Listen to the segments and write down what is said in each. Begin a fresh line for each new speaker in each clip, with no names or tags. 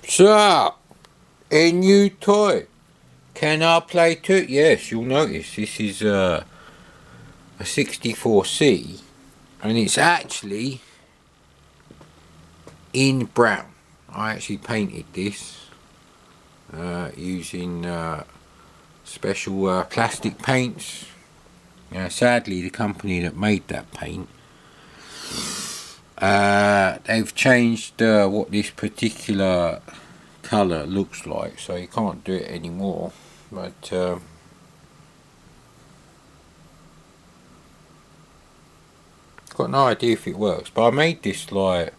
So, a new toy. Can I play too? Yes, you'll notice this is a 64C, and it's actually in brown. I actually painted this using special plastic paints. Sadly, the company that made that paint, they've changed what this particular colour looks like, so you can't do it anymore. But got no idea if it works. But I made this like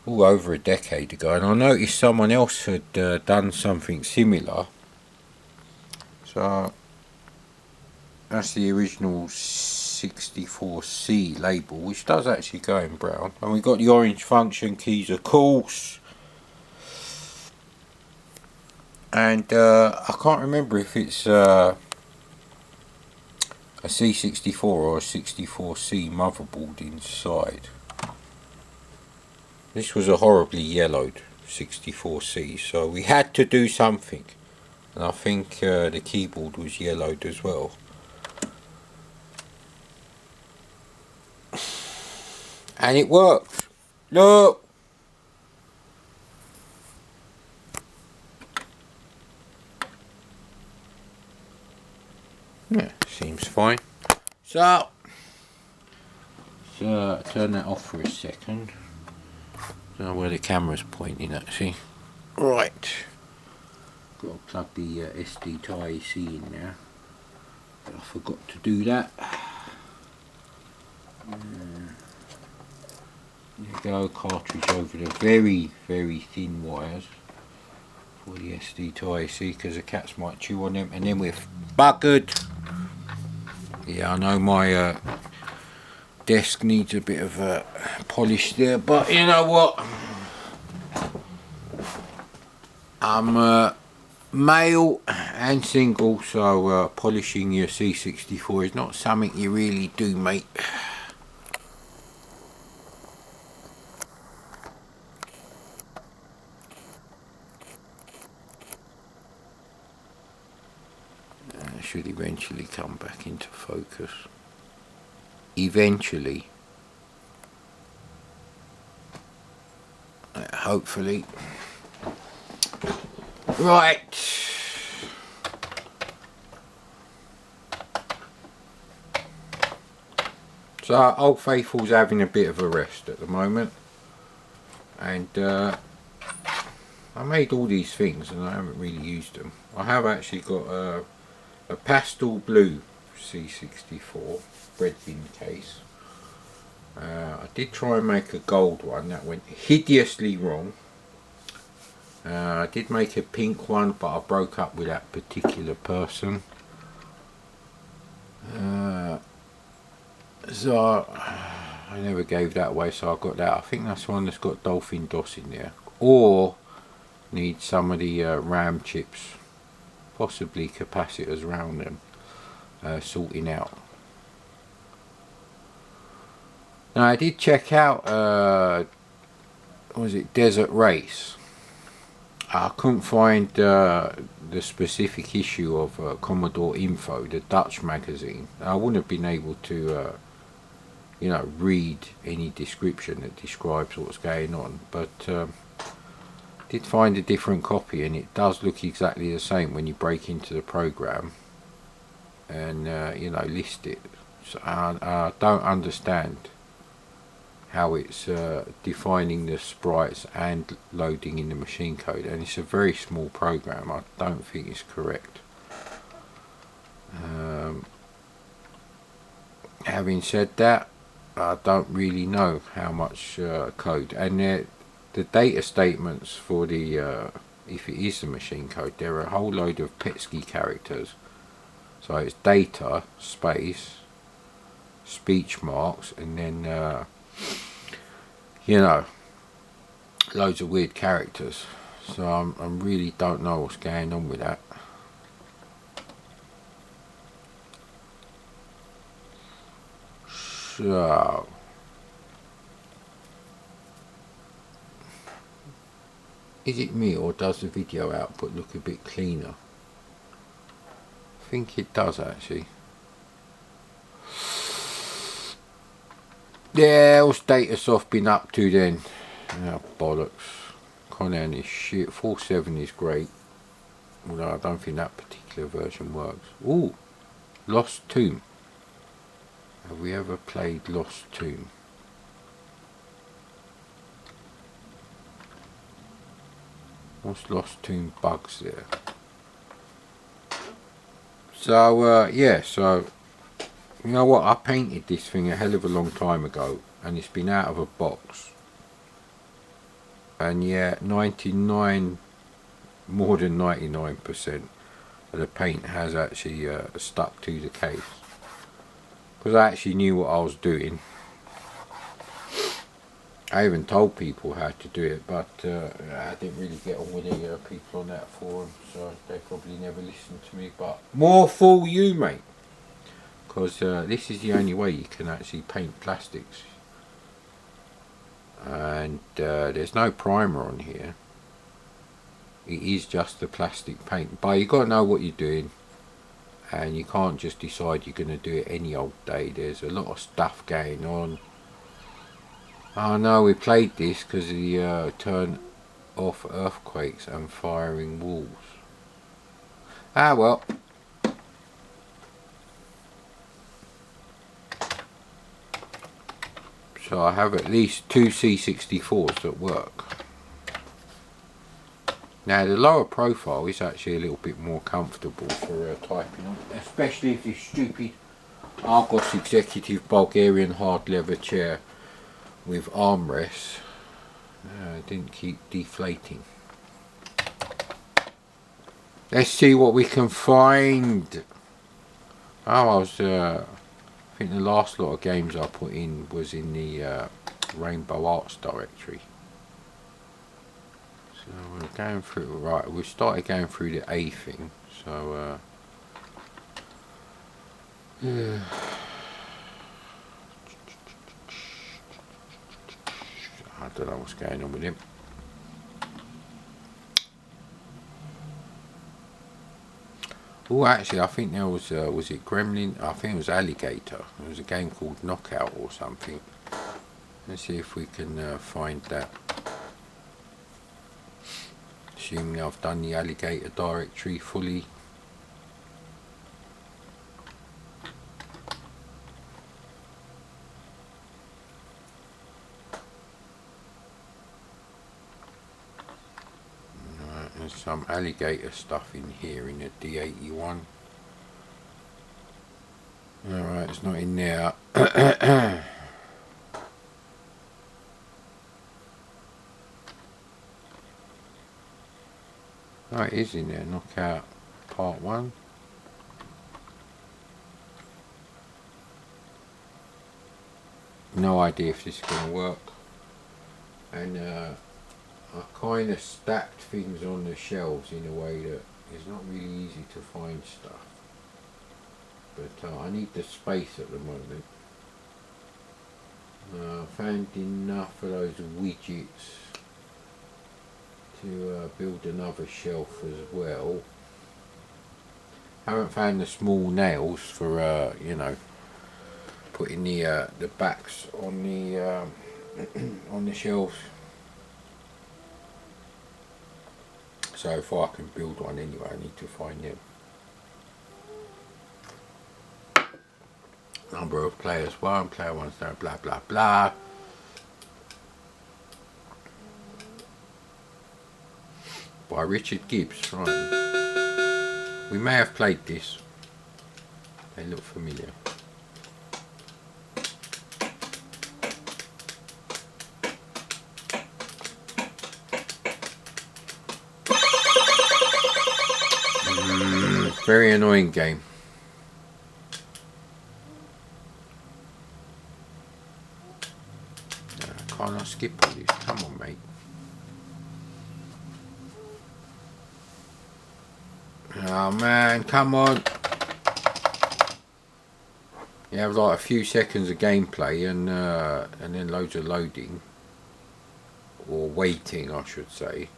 all over a decade ago, and I noticed someone else had done something similar. So that's the original 64C label, which does actually go in brown. And we've got the orange function keys, of course. And I can't remember if it's a C64 or a 64C motherboard inside. This was a horribly yellowed 64C, so we had to do something. And I think the keyboard was yellowed as well. And it works. Look! Yeah, seems fine. So, let's turn that off for a second. Don't know where the camera's pointing actually. Right. Got to plug the SD to IEC in now. But I forgot to do that. There you go, cartridge over the very, very thin wires for the SD to IEC, because the cats might chew on them, and then we're buggered. Yeah, I know my desk needs a bit of polish there, but you know what? I'm male and single, so polishing your C64 is not something you really do, mate. Should eventually come back into focus. Eventually. Hopefully. Right. So Old Faithful's having a bit of a rest at the moment. And I made all these things and I haven't really used them. I have actually got a pastel blue C64 bread bin case. I did try and make a gold one, that went hideously wrong. I did make a pink one, but I broke up with that particular person. So I never gave that away, so I got that. I think that's one that's got Dolphin DOS in there. Or need some of the RAM chips, possibly capacitors around them, sorting out. Now I did check out, what was it, Desert Race. I couldn't find the specific issue of Commodore Info, the Dutch magazine. I wouldn't have been able to, you know, read any description that describes what's going on, but did find a different copy, and it does look exactly the same when you break into the program and you know, list it. So I don't understand how it's defining the sprites and loading in the machine code, and it's a very small program. I don't think it's correct. Having said that, I don't really know how much code, and the data statements for the if it is the machine code, there are a whole load of pesky characters. So it's data space speech marks, and then you know, loads of weird characters. So I really don't know what's going on with that. So Is it me, or does the video output look a bit cleaner? I think it does actually. Yeah, what's Datasoft been up to then? Oh, bollocks. Conan is shit. 4.7 is great. Although I don't think that particular version works. Ooh, Lost Tomb. Have we ever played Lost Tomb? What's Lost Tomb bugs there? So, yeah, so, you know what, I painted this thing a hell of a long time ago, and it's been out of a box. And yeah, more than 99% of the paint has actually stuck to the case. Because I actually knew what I was doing. I even told people how to do it, but I didn't really get on with the people on that forum, so they probably never listened to me. But more fool you, mate, because this is the only way you can actually paint plastics. And there's no primer on here. It is just the plastic paint, but you got to know what you're doing, and you can't just decide you're going to do it any old day. There's a lot of stuff going on. Oh no, we played this because of the turn off earthquakes and firing walls. Ah well. So I have at least 2 C64s that work. Now the lower profile is actually a little bit more comfortable for typing on, especially if this stupid Argos Executive Bulgarian hard leather chair with armrests didn't keep deflating. Let's see what we can find. Oh, I think the last lot of games I put in was in the Rainbow Arts directory. So we're going through, right, we started going through the A thing, so I don't know what's going on with him. Oh, actually, I think there was it Gremlin? I think it was Alligator. There was a game called Knockout or something. Let's see if we can find that. Assuming I've done the Alligator directory fully. There's some Alligator stuff in here in the D81. Alright, it's not in there. Oh, it is in there. Knockout Part 1. No idea if this is going to work. And I kind of stacked things on the shelves in a way that it's not really easy to find stuff. But I need the space at the moment. I found enough of those widgets to build another shelf as well. Haven't found the small nails for you know, putting the backs on the on the shelves. So if I can build one anyway, I need to find them. Number of players 1, player 1 star, blah blah blah. By Richard Gibbs, right. We may have played this. They look familiar. Very annoying game. Can't I skip all this? Come on, mate. Oh man, come on. You have like a few seconds of gameplay and then loads of loading. Or waiting, I should say.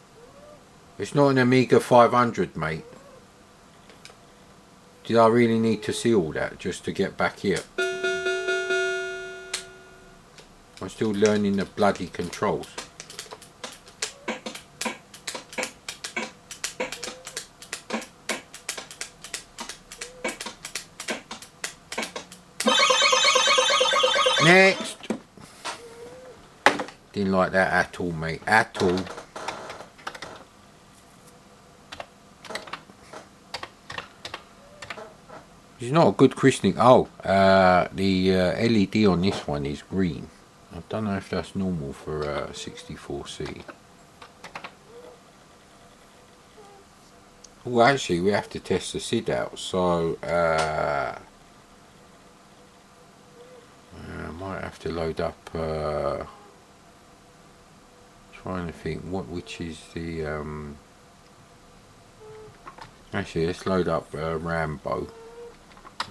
It's not an Amiga 500, mate. Did I really need to see all that just to get back here? I'm still learning the bloody controls. Next! Didn't like that at all, mate. At all. It's not a good christening. Oh, the LED on this one is green. I don't know if that's normal for 64C. Well, actually, we have to test the SID out. So, I might have to load up. Trying to think which is the. Actually, let's load up Rambo.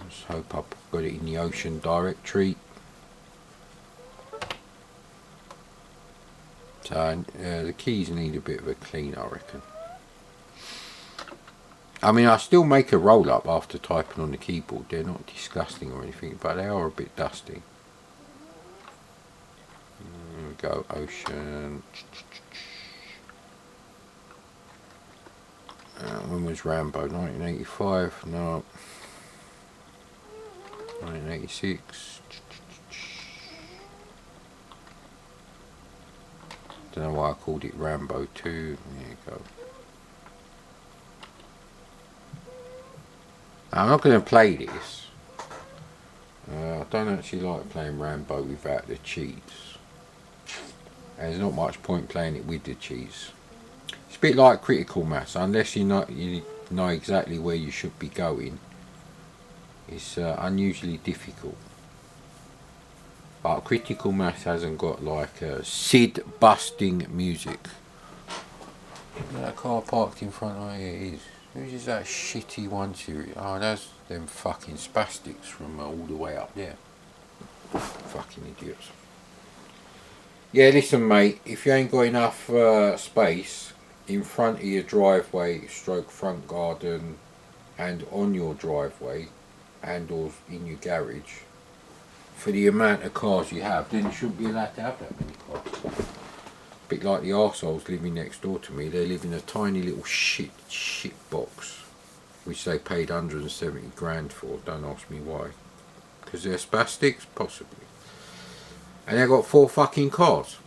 Let's hope I've got it in the Ocean directory. So the keys need a bit of a clean, I reckon. I mean, I still make a roll up after typing on the keyboard. They're not disgusting or anything, but they are a bit dusty. There we go, Ocean. When was Rambo? 1985? No. 1986. Don't know why I called it Rambo 2. There you go. I'm not going to play this. I don't actually like playing Rambo without the cheats. There's not much point playing it with the cheats. It's a bit like critical mass, unless you know exactly where you should be going. It's unusually difficult. But critical mass hasn't got like SID busting music. That car parked in front of me, it is. Who's that shitty 1 series? Oh, that's them fucking spastics from all the way up there. Fucking idiots. Yeah, listen, mate, if you ain't got enough space in front of your driveway, stroke front garden, and on your driveway, and or in your garage, for the amount of cars you have, then you shouldn't be allowed to have that many cars. A bit like the arseholes living next door to me. They live in a tiny little shit box, which they paid 170 grand for. Don't ask me why. Because they're spastics? Possibly. And they got 4 fucking cars.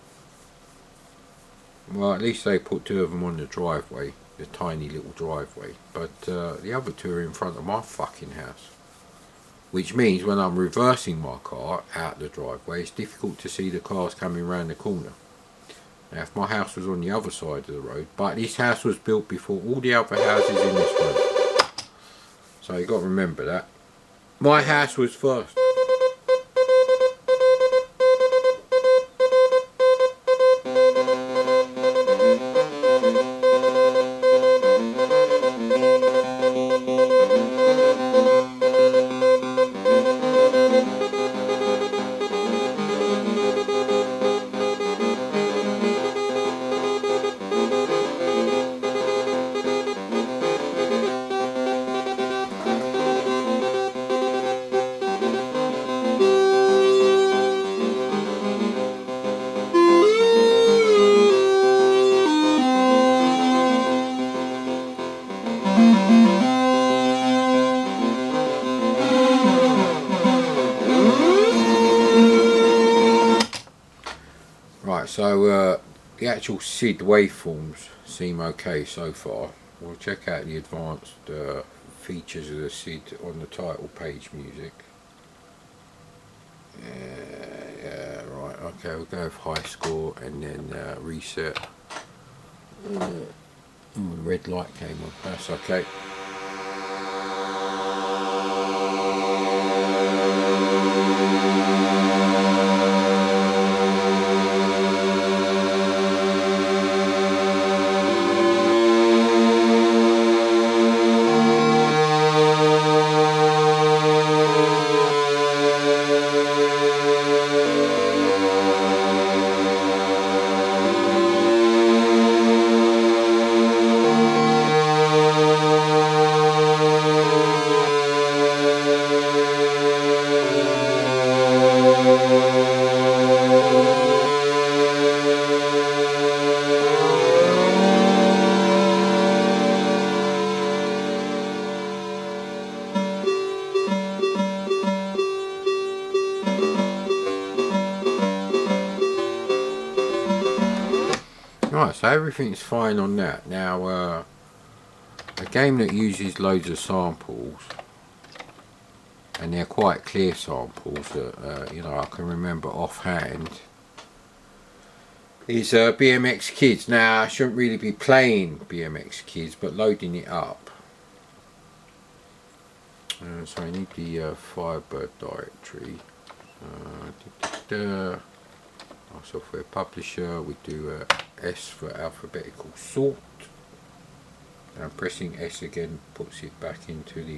Well, at least they put 2 of them on the driveway, the tiny little driveway. But the other 2 are in front of my fucking house. Which means when I'm reversing my car out the driveway, it's difficult to see the cars coming around the corner. Now, if my house was on the other side of the road, but this house was built before all the other houses in this road. So you got to remember that. My house was first. So the actual SID waveforms seem okay so far. We'll check out the advanced features of the SID on the title page music. Yeah, right, okay, we'll go with high score and then reset. The red light came on, that's okay. So everything's fine on that. Now a game that uses loads of samples, and they're quite clear samples that you know, I can remember offhand, is BMX Kids. Now I shouldn't really be playing BMX Kids, but loading it up. So I need the Firebird directory. Our software publisher, we do S for alphabetical sort, and pressing S again puts it back into the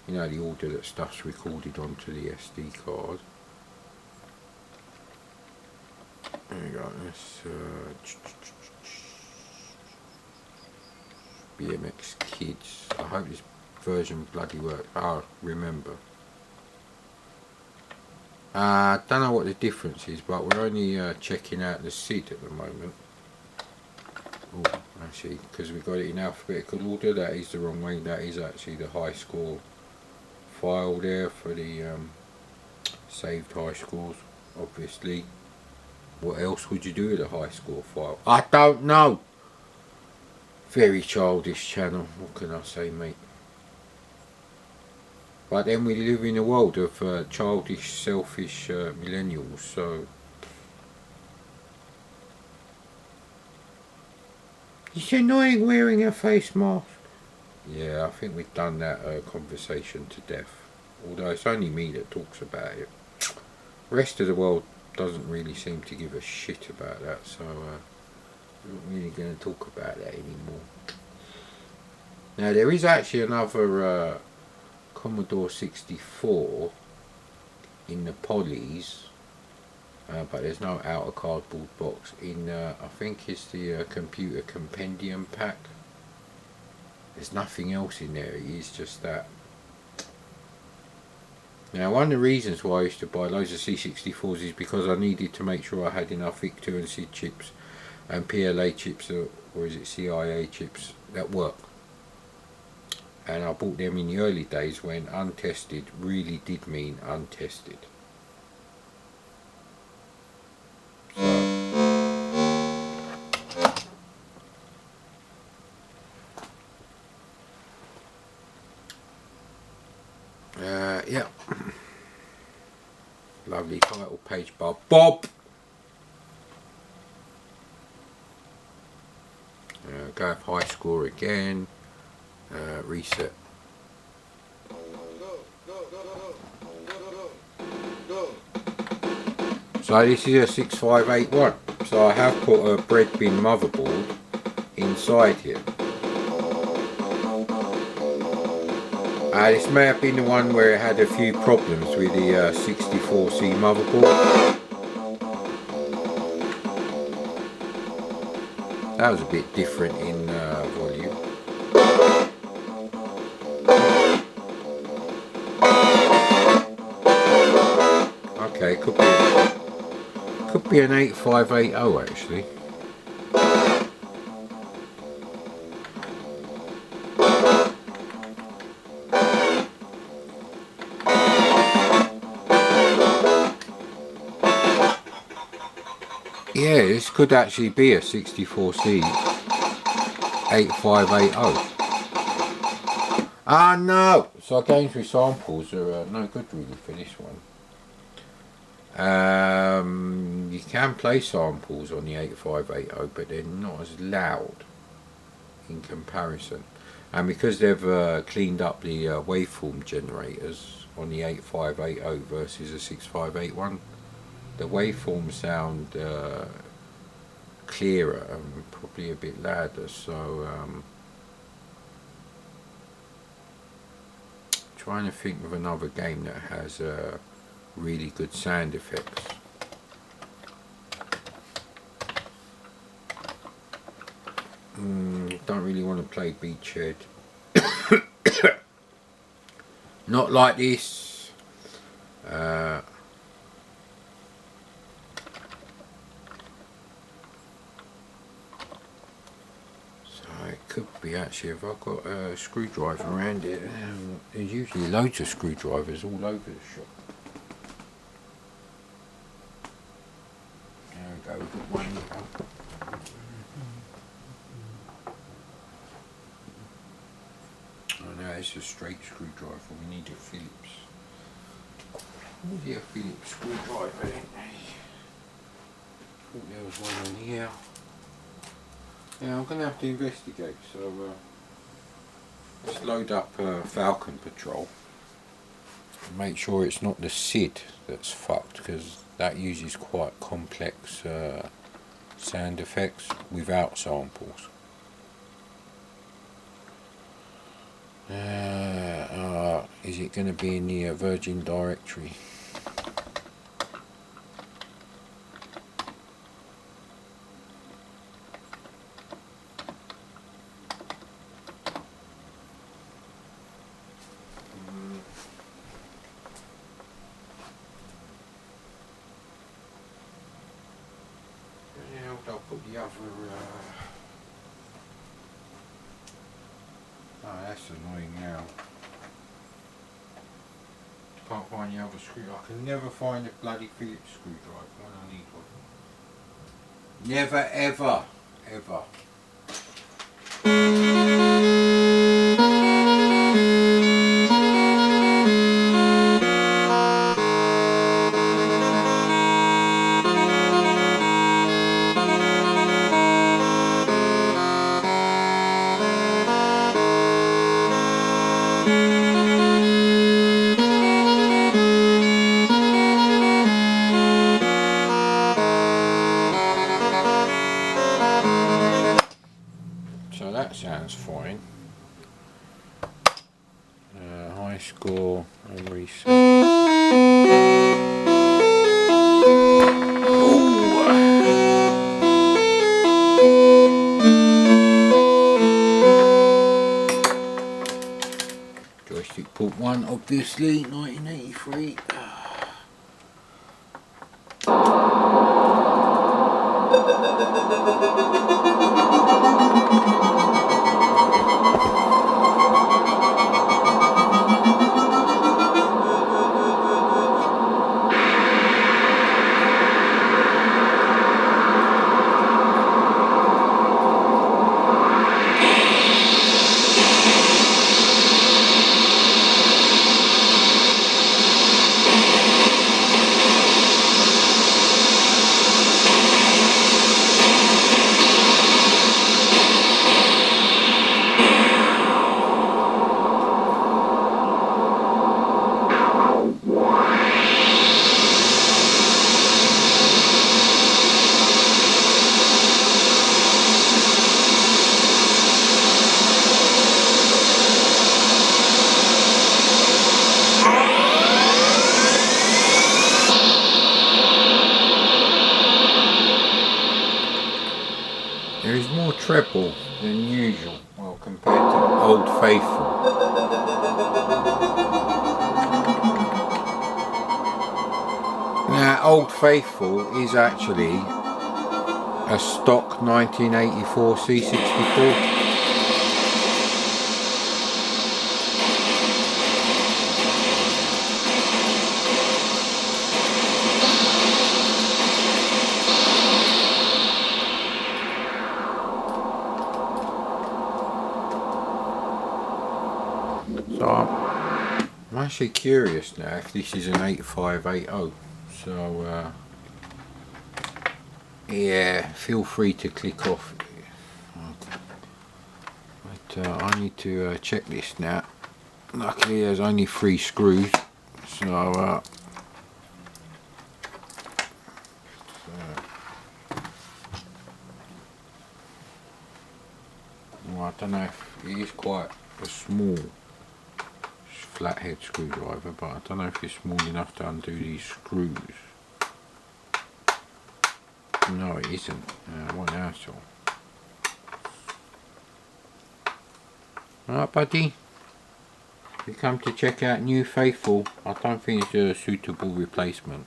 you know, the order that stuff's recorded onto the SD card. There we go. Let's BMX Kids. I hope this version bloody works. Remember. I don't know what the difference is, but we're only checking out the SID at the moment. Oh, actually, because we got it in alphabetical order, that is the wrong way. That is actually the high score file there for the saved high scores, obviously. What else would you do with a high score file? I don't know. Very childish channel, what can I say, mate? But then we live in a world of childish, selfish millennials, so... It's annoying wearing a face mask. Yeah, I think we've done that conversation to death. Although it's only me that talks about it. The rest of the world doesn't really seem to give a shit about that, so I'm not really going to talk about that anymore. Now there is actually another Commodore 64 in the polys, but there's no outer cardboard box. In I think it's the computer compendium pack. There's nothing else in there, it is just that. Now one of the reasons why I used to buy loads of C64s is because I needed to make sure I had enough VIC-2 and SID chips and PLA chips, or is it CIA chips, that work. And I bought them in the early days when untested really did mean untested. Yeah. Lovely title page bar. Bob! Go with high score again. Reset. So this is a 6581. So I have put a bread bin motherboard inside here. This may have been the one where it had a few problems with the 64C motherboard. That was a bit different in volume. Okay, could be an 8580 actually. Yeah, this could actually be a 64C 8580. Ah no! So going through samples are no good really for this one. You can play samples on the 8580, but they're not as loud in comparison. And because they've cleaned up the waveform generators on the 8580 versus a 6581, the waveforms sound clearer and probably a bit louder. So trying to think of another game that has really good sound effects. Don't really want to play Beachhead. Not like this. It could be actually, if I've got a screwdriver around it, there's usually loads of screwdrivers all over the shop. There we go, we've got one here. it's a straight screwdriver. We need a Phillips. Where's a Phillips screwdriver then? I think there was one on here. Yeah, I'm going to have to investigate, so let's load up Falcon Patrol and make sure it's not the SID that's fucked, because that uses quite complex sound effects without samples. Is it going to be in the Virgin directory? I'll put the other. Oh, that's annoying now. Can't find the other screw. I can never find a bloody Phillips screwdriver when I need one. Never, ever, ever. So that sounds fine. High score and reset. Joystick port 1, obviously, 1983. There is more treble than usual, well, compared to Old Faithful. Now, Old Faithful is actually a stock 1984 C64. So I'm actually curious now if this is an 8580. So yeah, feel free to click off. But I need to check this now. Luckily there's only 3 screws, so well, I don't know if it is quite a small flathead screwdriver, but I don't know if it's small enough to undo these screws. No, it isn't. What asshole. Alright, buddy. If you come to check out New Faithful, I don't think it's a suitable replacement.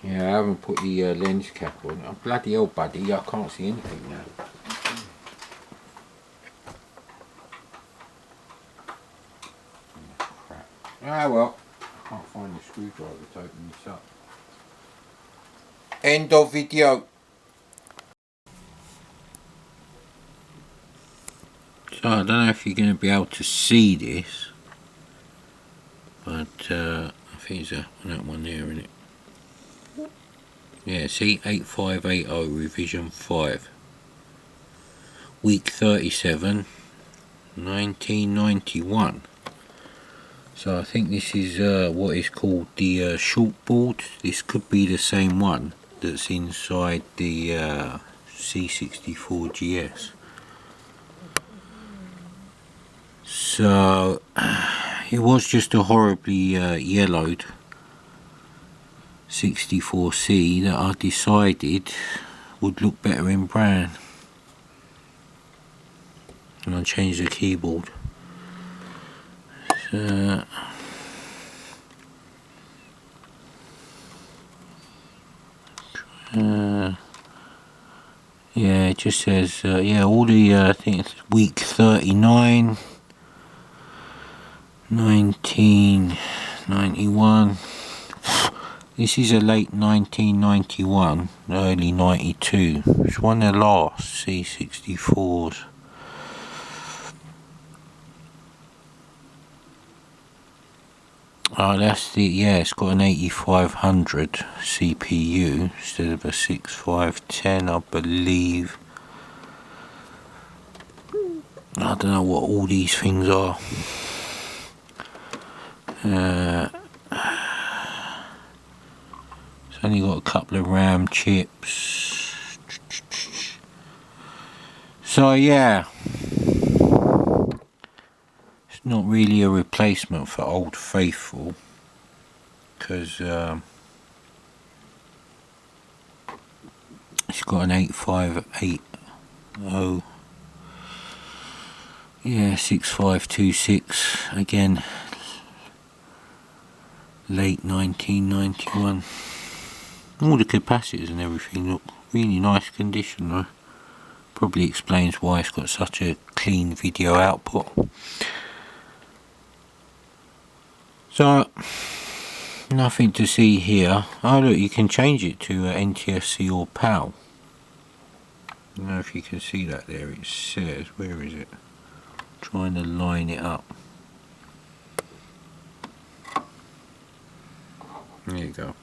Yeah, I haven't put the lens cap on. Oh, bloody hell, buddy, I can't see anything now. Ah well, I can't find the screwdriver to open this up. End of video. So I don't know if you're going to be able to see this, but I think it's that one there, isn't it? Yeah, see, 8580 revision 5, week 37, 1991. So I think this is what is called the short board. This could be the same one that's inside the C64GS. So it was just a horribly yellowed 64C that I decided would look better in brown, and I changed the keyboard. So yeah, it just says yeah, all the I think it's week 39, 1991. This is a late 1991, early 92. It's one of the last C64s. Oh, that's the, yeah, it's got an 8500 CPU instead of a 6510, I believe. I don't know what all these things are. It's only got a couple of RAM chips. So yeah, it's not really a replacement for Old Faithful, because it's got an 8580, yeah, 6526, again, late 1991. All the capacitors and everything look really nice condition though. Probably explains why it's got such a clean video output. So nothing to see here. Oh look, you can change it to NTSC or PAL. I don't know if you can see that there. It says, where is it? Trying to line it up. There you go.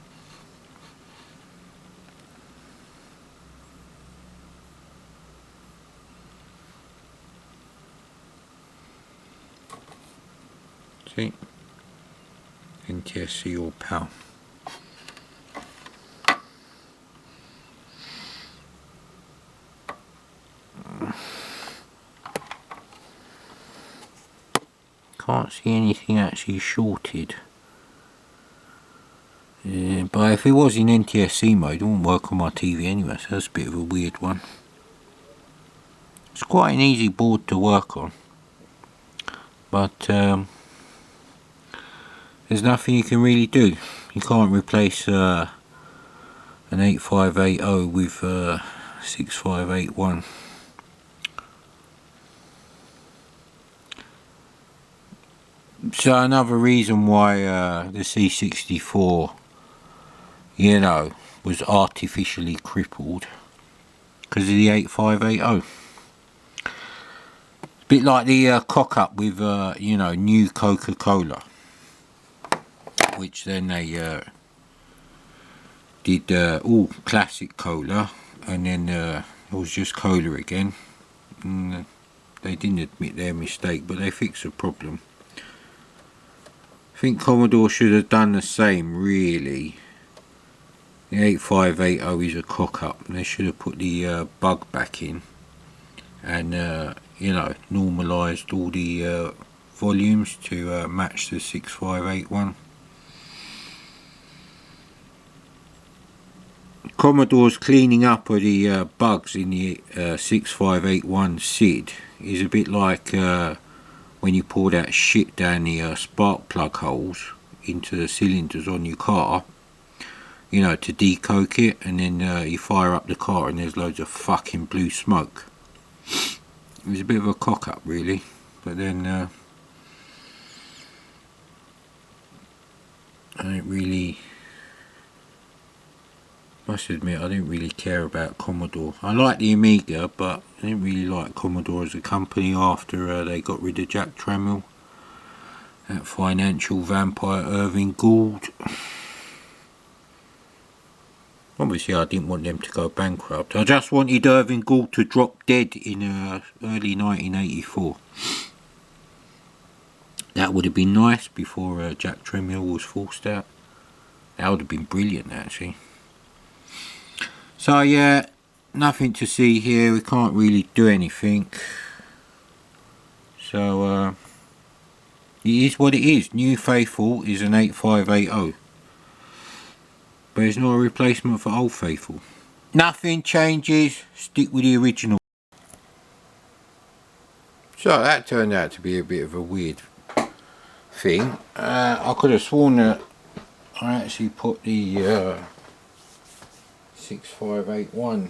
See? NTSC or PAL. Can't see anything actually shorted. But if it was in NTSC mode, it wouldn't work on my TV anyway, so that's a bit of a weird one. It's quite an easy board to work on, but there's nothing you can really do. You can't replace an 8580 with 6581. So another reason why the C64, you know, was artificially crippled, because of the 8580. A bit like the cock-up with, you know, new Coca-Cola, which then they did all classic cola, and then it was just cola again. And they didn't admit their mistake, but they fixed the problem. I think Commodore should have done the same, really. The 8580 is a cock-up, and they should have put the bug back in, and you know, normalised all the volumes to match the 6581. Commodore's cleaning up of the bugs in the 6581 SID is a bit like when you pour that shit down the spark plug holes into the cylinders on your car, you know, to decoke it, and then you fire up the car and there's loads of fucking blue smoke. It was a bit of a cock-up really, but then I don't really... My must admit I didn't really care about Commodore. I liked the Amiga, but I didn't really like Commodore as a company after they got rid of Jack Tramiel, that financial vampire Irving Gould. Obviously I didn't want them to go bankrupt. I just wanted Irving Gould to drop dead in early 1984. That would have been nice before Jack Tramiel was forced out. That would have been brilliant actually. So yeah, nothing to see here. We can't really do anything. So it is what it is. New Faithful is an 8580. But it's not a replacement for Old Faithful. Nothing changes, stick with the original. So that turned out to be a bit of a weird thing. I could have sworn that I actually put the 6581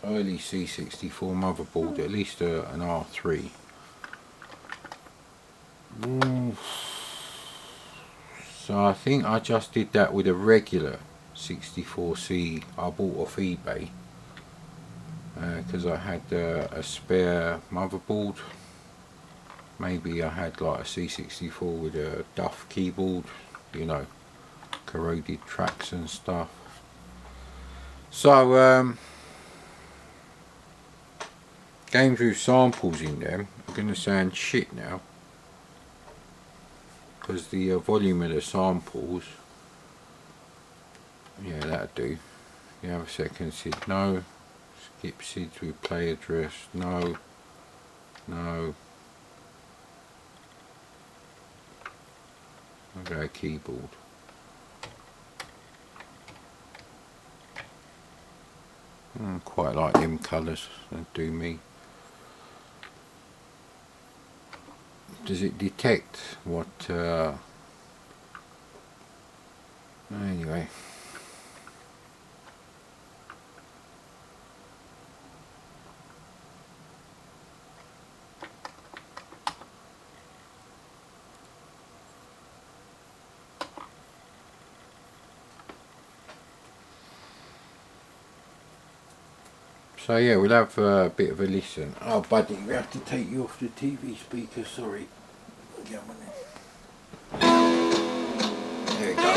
early C64 motherboard, at least an R3. So I think I just did that with a regular 64C I bought off eBay because I had a spare motherboard. Maybe I had like a C64 with a Duff keyboard, you know, corroded tracks and stuff. So games with samples in them are going to sound shit now, because the volume of the samples, yeah, that'll do. You have a second SID, no. Skip SIDs with play address, no. No. I'll go keyboard. Quite like them colours, they do me. Does it detect what anyway. So yeah, we'll have a bit of a listen. Oh buddy, we have to take you off the TV speaker, sorry. Get on there. There we go.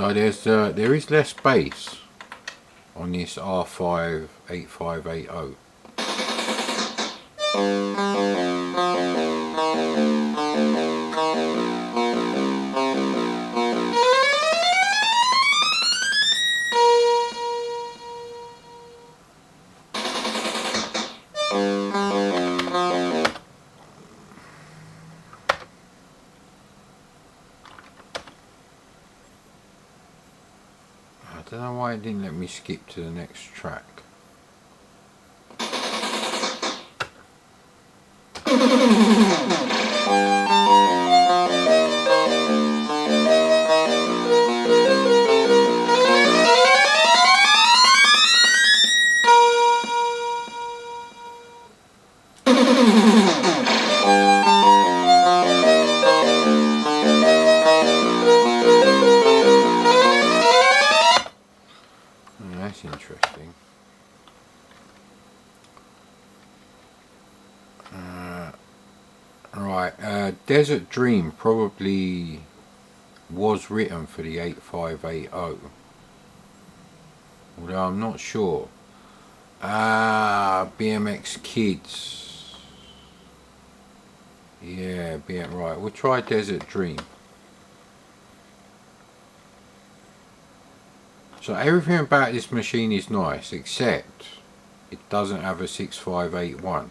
So there is less bass on this R5 8580. I don't know why it didn't let me skip to the next track. That's interesting. Right, Desert Dream probably was written for the 8580, although I'm not sure. BMX Kids. Yeah, right. We'll try Desert Dream. So everything about this machine is nice, except it doesn't have a 6581.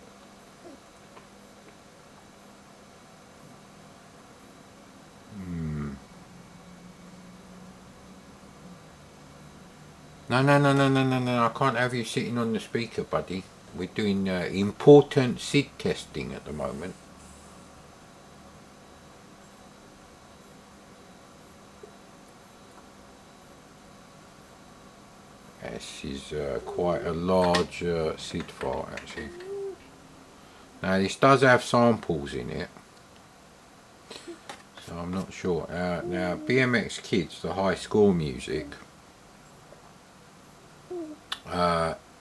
No, I can't have you sitting on the speaker, buddy. We're doing important SID testing at the moment. This is quite a large SID file, actually. Now, this does have samples in it, so I'm not sure. Now, BMX Kids, the high score music,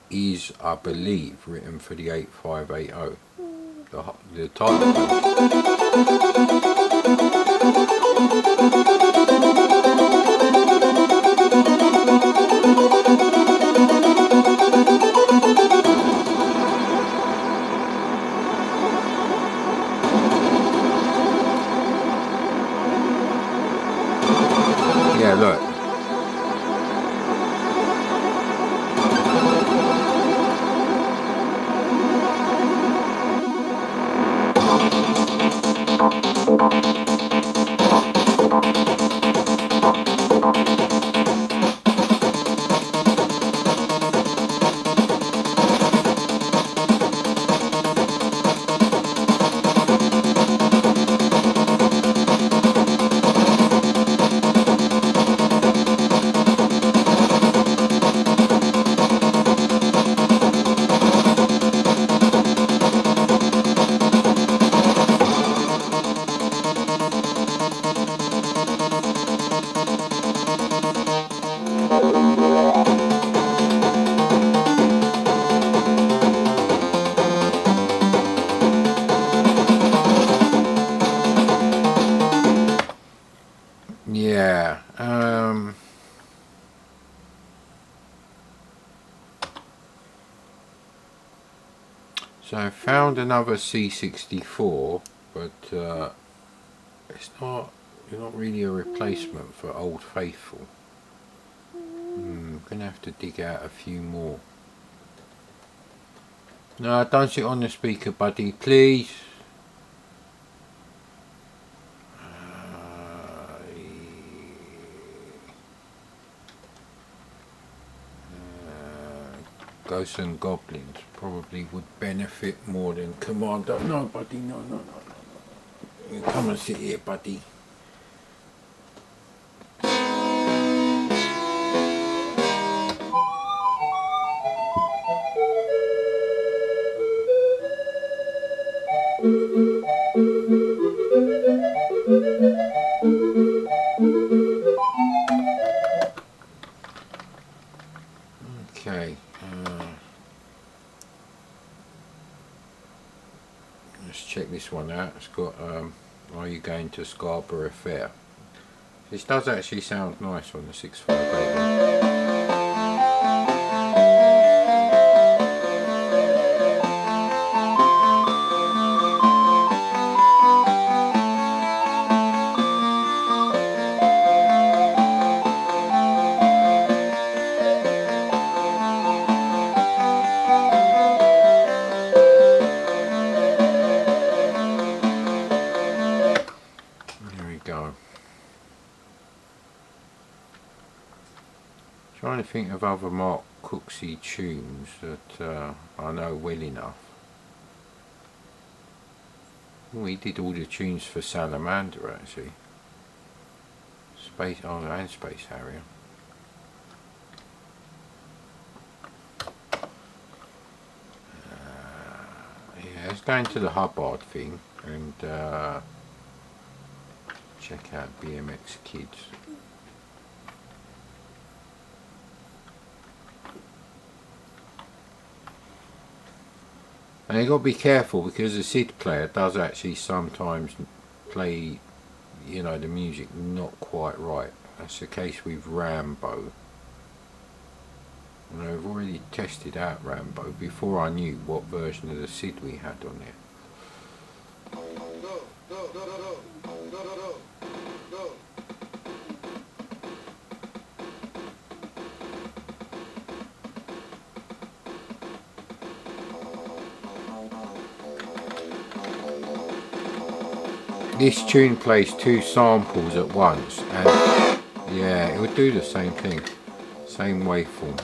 is, I believe, written for the 8580. The title. Yeah, look. Yeah, so I found another C64, but it's not really a replacement for Old Faithful. I'm gonna have to dig out a few more. No, don't sit on the speaker, buddy, please. Ghosts and Goblins probably would benefit more than Commander. No, buddy, no. You come and sit here, buddy. Okay. Let's check this one out. It's got Are You Going to Scarborough Fair? This does actually sound nice on the 658. Trying to think of other Mark Cooksey tunes that I know well enough. Well, he did all the tunes for Salamander actually. Space and Space Harrier. Yeah, let's go into the Hubbard thing and check out BMX Kids. And you got to be careful because the SID player does actually sometimes play, you know, the music not quite right. That's the case with Rambo. And I've already tested out Rambo before I knew what version of the SID we had on there. This tune plays two samples at once, and yeah, it would do the same thing, same waveform.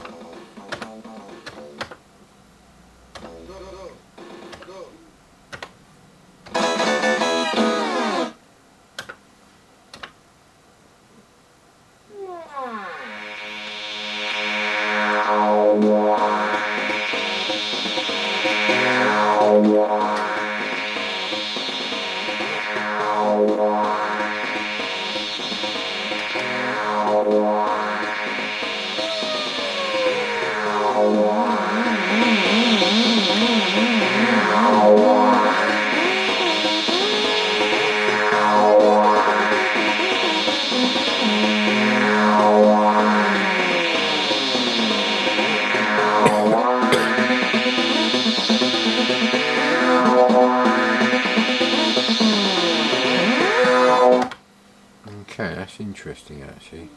Okay, that's interesting actually.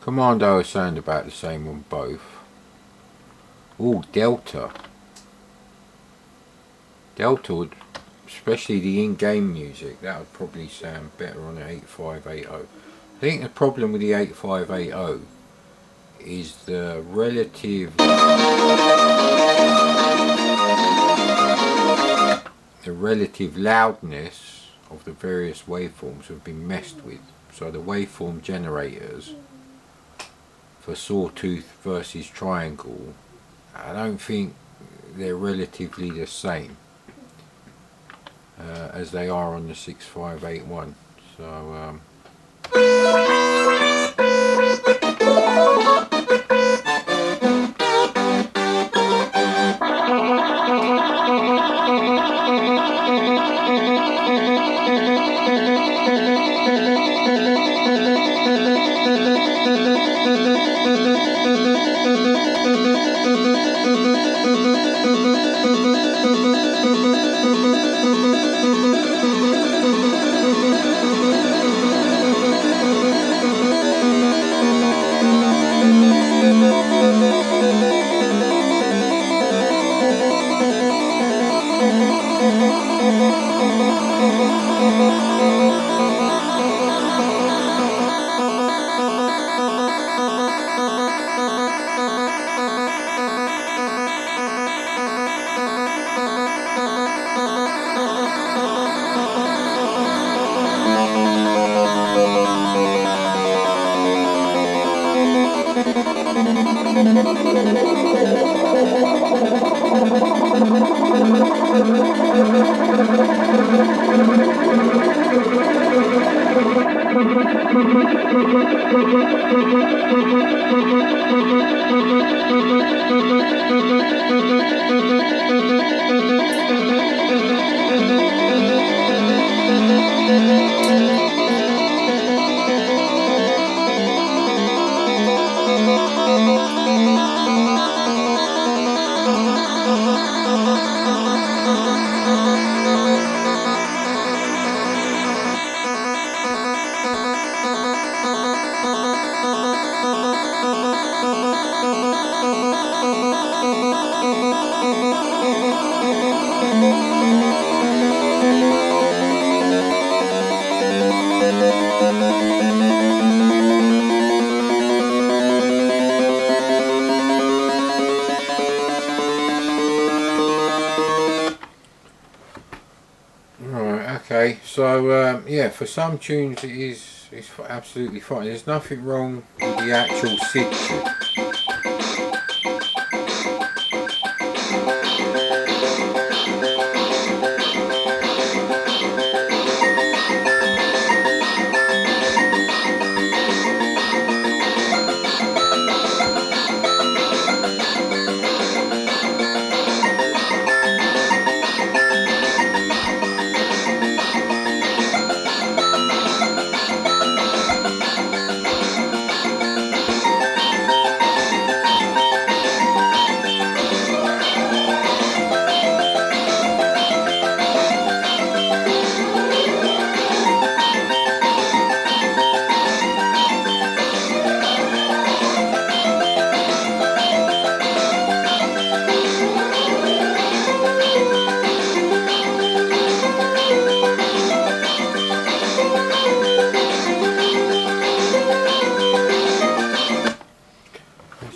Commodore sound about the same on both. Oh, Delta. Delta would, especially the in-game music, that would probably sound better on an 8580. I think the problem with the 8580 is the relative loudness of the various waveforms have been messed with. So the waveform generators for Sawtooth versus Triangle, I don't think they're relatively the same as they are on the 6581. So So yeah, for some tunes it's absolutely fine. There's nothing wrong with the actual SID chip.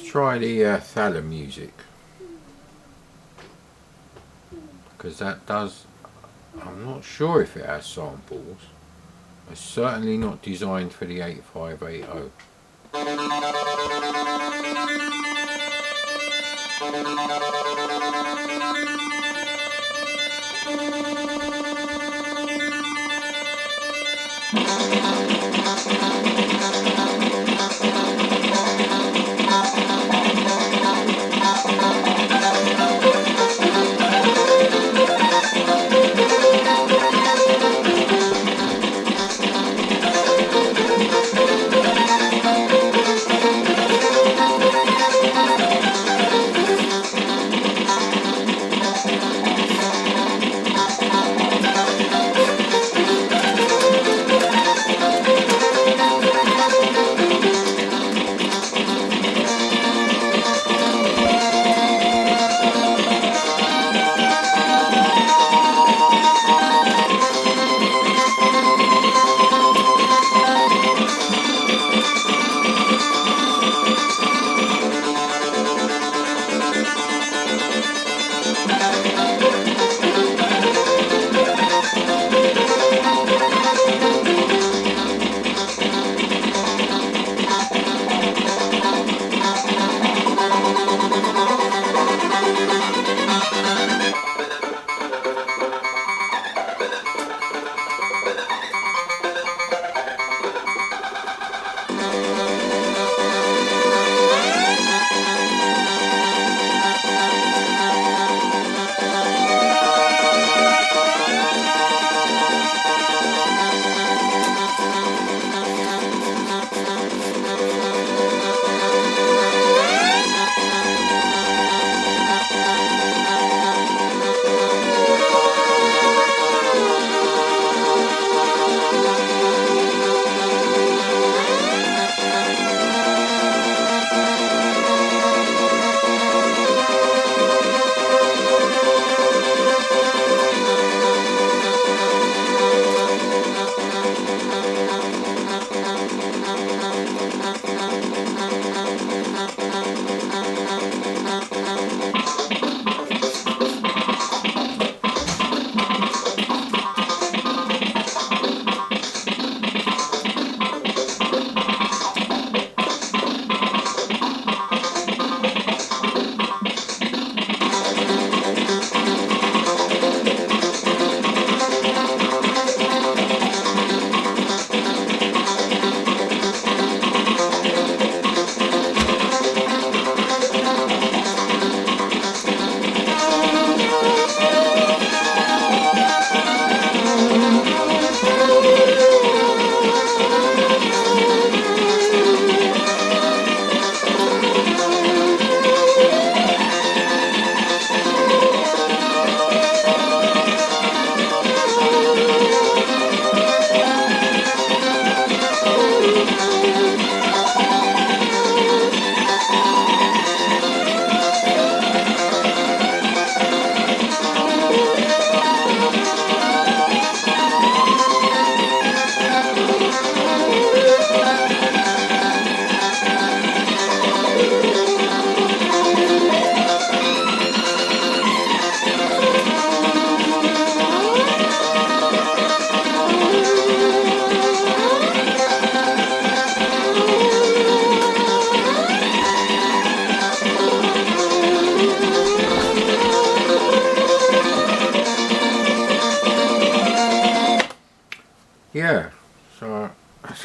Try the Thaler music, because that does, I'm not sure if it has samples. It's certainly not designed for the 8580.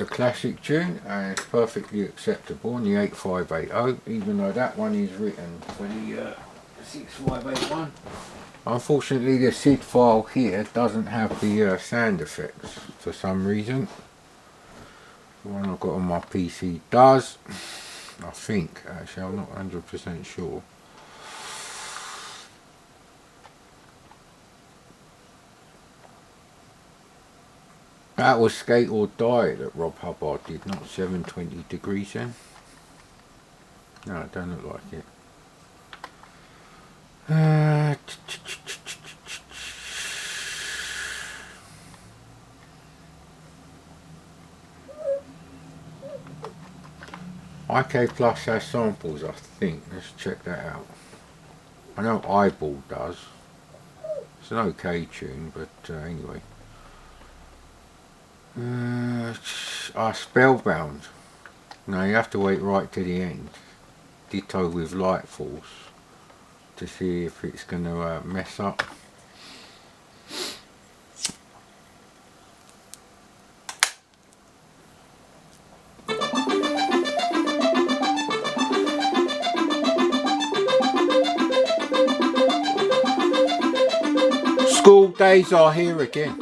a classic tune and it's perfectly acceptable on the 8580, even though that one is written for the 6581. Unfortunately, the SID file here doesn't have the sound effects for some reason. The one I've got on my PC does, I think. Actually, I'm not 100% sure. That was Skate or Die that Rob Hubbard did, not 720 Degrees then. No, it don't look like it. IK Plus has samples, I think. Let's check that out. I know Eyeball does. It's an okay tune, but anyway. Spellbound. No, you have to wait right to the end. Ditto with Light Force to see if it's going to mess up. School days are here again.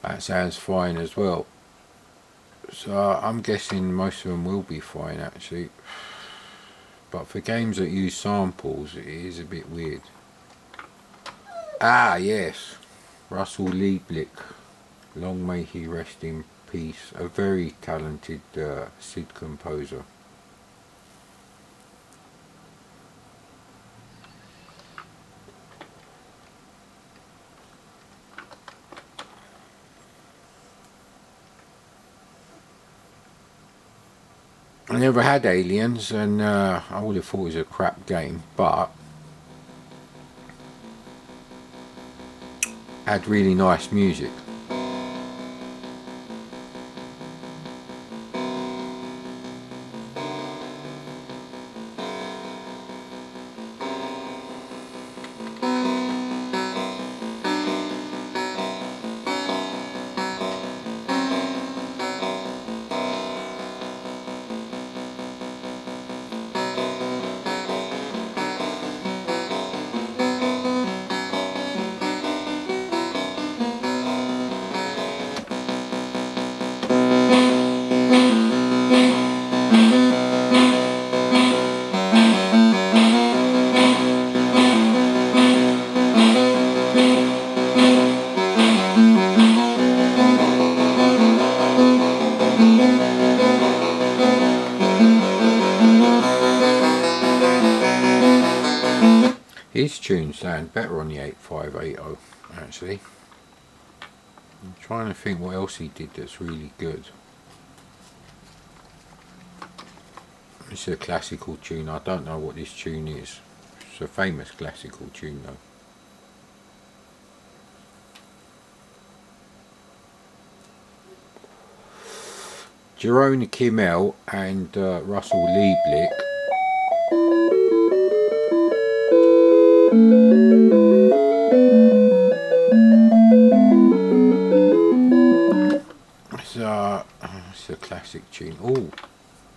That sounds fine as well. So I'm guessing most of them will be fine actually. But for games that use samples, it is a bit weird. Ah, yes. Russell Lieblich. Long may he rest in peace. A very talented SID composer. I never had Aliens, and I would have thought it was a crap game, but had really nice music. His tunes sound better on the 8580 actually. I'm trying to think what else he did that's really good. It's a classical tune. I don't know what this tune is. It's a famous classical tune though. Jerome Kimmel and Russell Lieblich. It's a classic tune. Oh,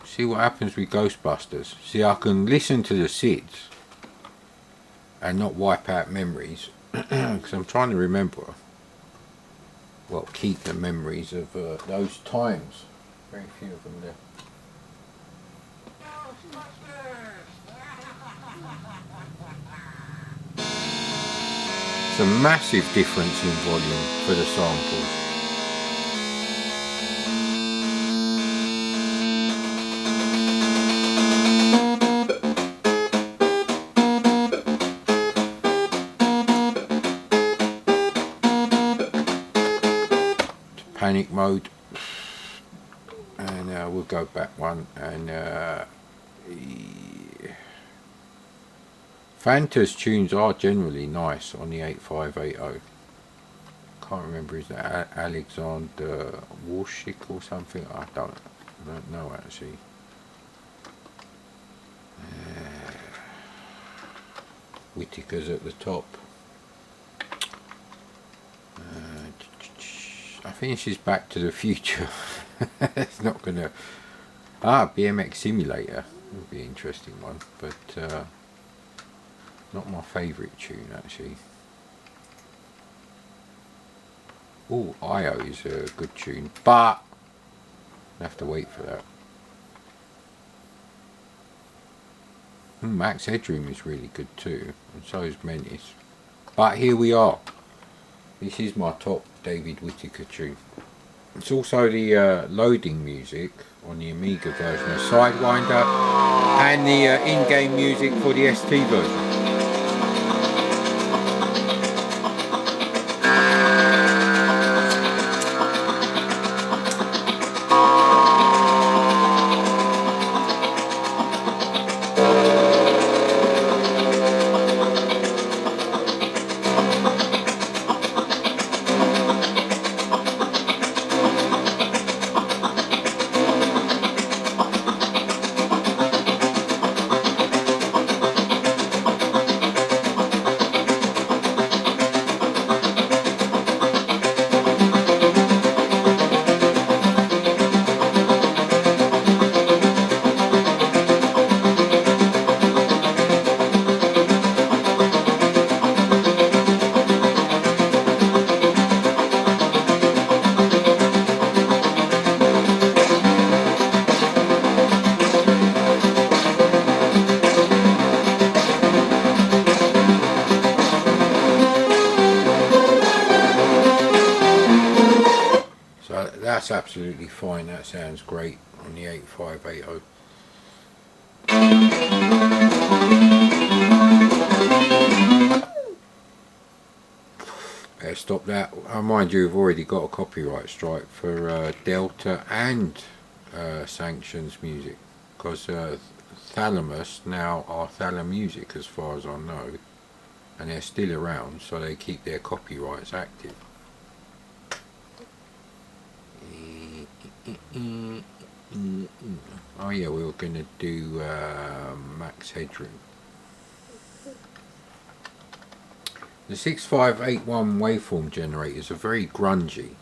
see what happens with Ghostbusters. See, I can listen to the SIDs and not wipe out memories because I'm trying to remember, well, keep the memories of those times. Very few of them there. It's a massive difference in volume for the samples. panic mode, and we'll go back one. And Fanta's tunes are generally nice on the 8580. Can't remember, is that Alexander Warshik or something? I don't know actually. Whittaker's at the top. I think this is Back to the Future. It's not gonna. BMX Simulator would be an interesting one, but not my favourite tune actually. Oh, IO is a good tune, but I have to wait for that. Max Headroom is really good too, and so is Menace. But here we are. This is my top David Whittaker tune. It's also the loading music on the Amiga version of Sidewinder, and the in-game music for the ST version. That's absolutely fine, that sounds great on the 8580. Better stop that. Mind you, we've already got a copyright strike for Delta and Sanctions music, because Thalamus now are Thalamusic as far as I know, and they're still around, so they keep their copyrights active. Oh yeah, we were going to do Max Headroom. The 6581 waveform generators are very grungy,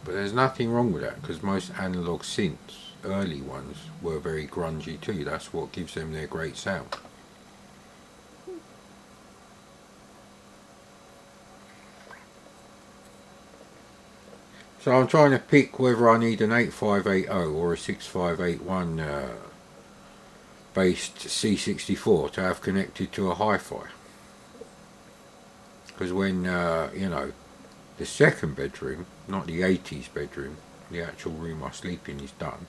but there's nothing wrong with that, because most analog synths, early ones, were very grungy too. That's what gives them their great sound. So I'm trying to pick whether I need an 8580 or a 6581 based C64 to have connected to a hi-fi. Because when, you know, the second bedroom, not the 80s bedroom, the actual room I sleep in is done,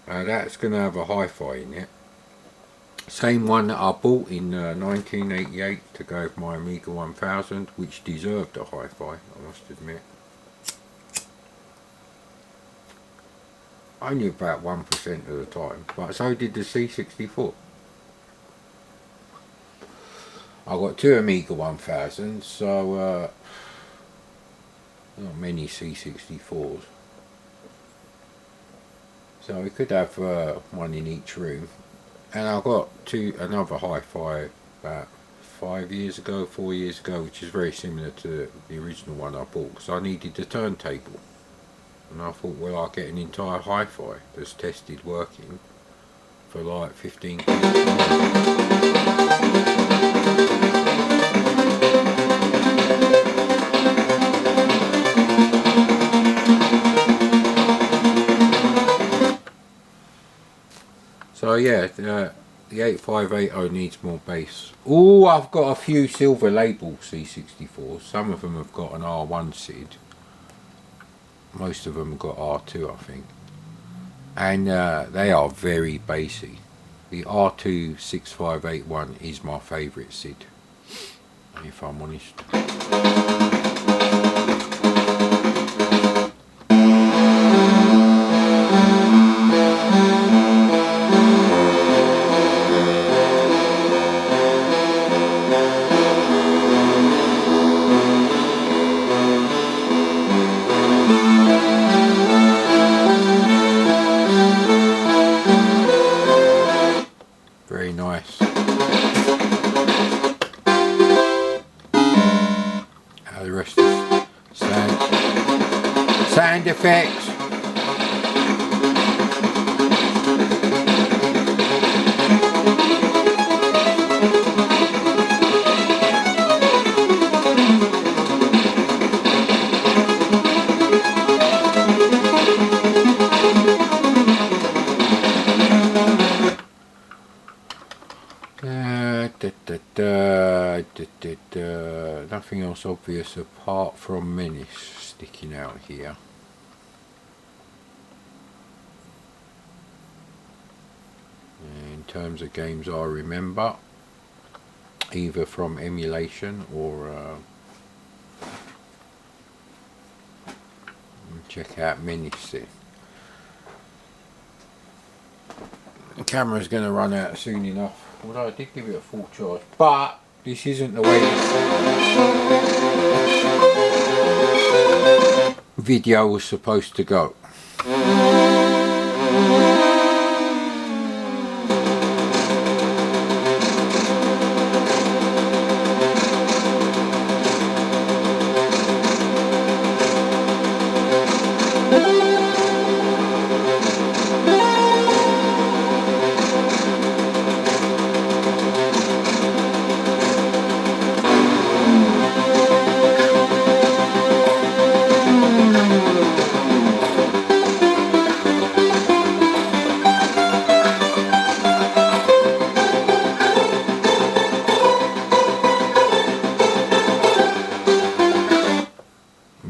that's going to have a hi-fi in it. Same one that I bought in 1988 to go with my Amiga 1000, which deserved a hi-fi, I must admit. Only about 1% of the time, but so did the C64. I got two Amiga 1000s, so not many C64s. So we could have one in each room. And I got another hi-fi about 4 years ago, which is very similar to the original one I bought, because I needed the turntable. And I thought, well, I'll get an entire hi-fi that's tested working for like 15 quid. So yeah, the 8580 needs more bass. Oh, I've got a few silver label C64s. Some of them have got an R1 SID. Most of them have got R2, I think. And they are very bassy. The R2 6581 is my favourite SID, if I'm honest. effects. Nothing else obvious apart from Menace sticking out here. In terms of games I remember, either from emulation or check out Menace then. The camera's going to run out soon enough, although I did give it a full charge, but this isn't the way the video was supposed to go.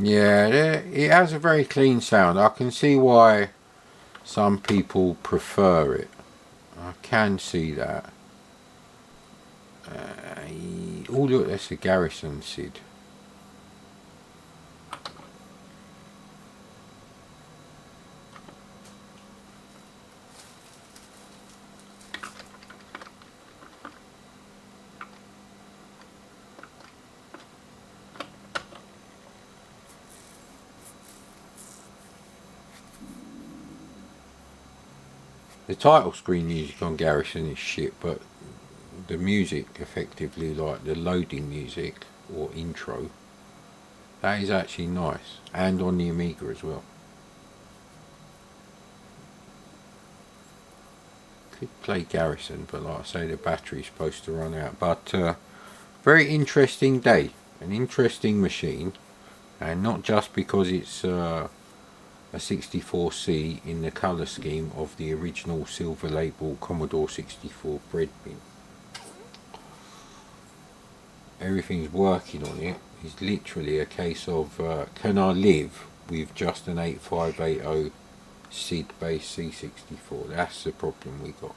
Yeah, it has a very clean sound. I can see why some people prefer it. I can see that. Oh look, that's a Garrison SID. The title screen music on Garrison is shit, but the music, effectively, like the loading music or intro, that is actually nice, and on the Amiga as well. Could play Garrison, but like I say, the battery's supposed to run out. But very interesting day, an interesting machine, and not just because it's a 64C in the colour scheme of the original silver label Commodore 64 bread bin. Everything's working on it. It's literally a case of can I live with just an 8580 SID based C64? That's the problem we got.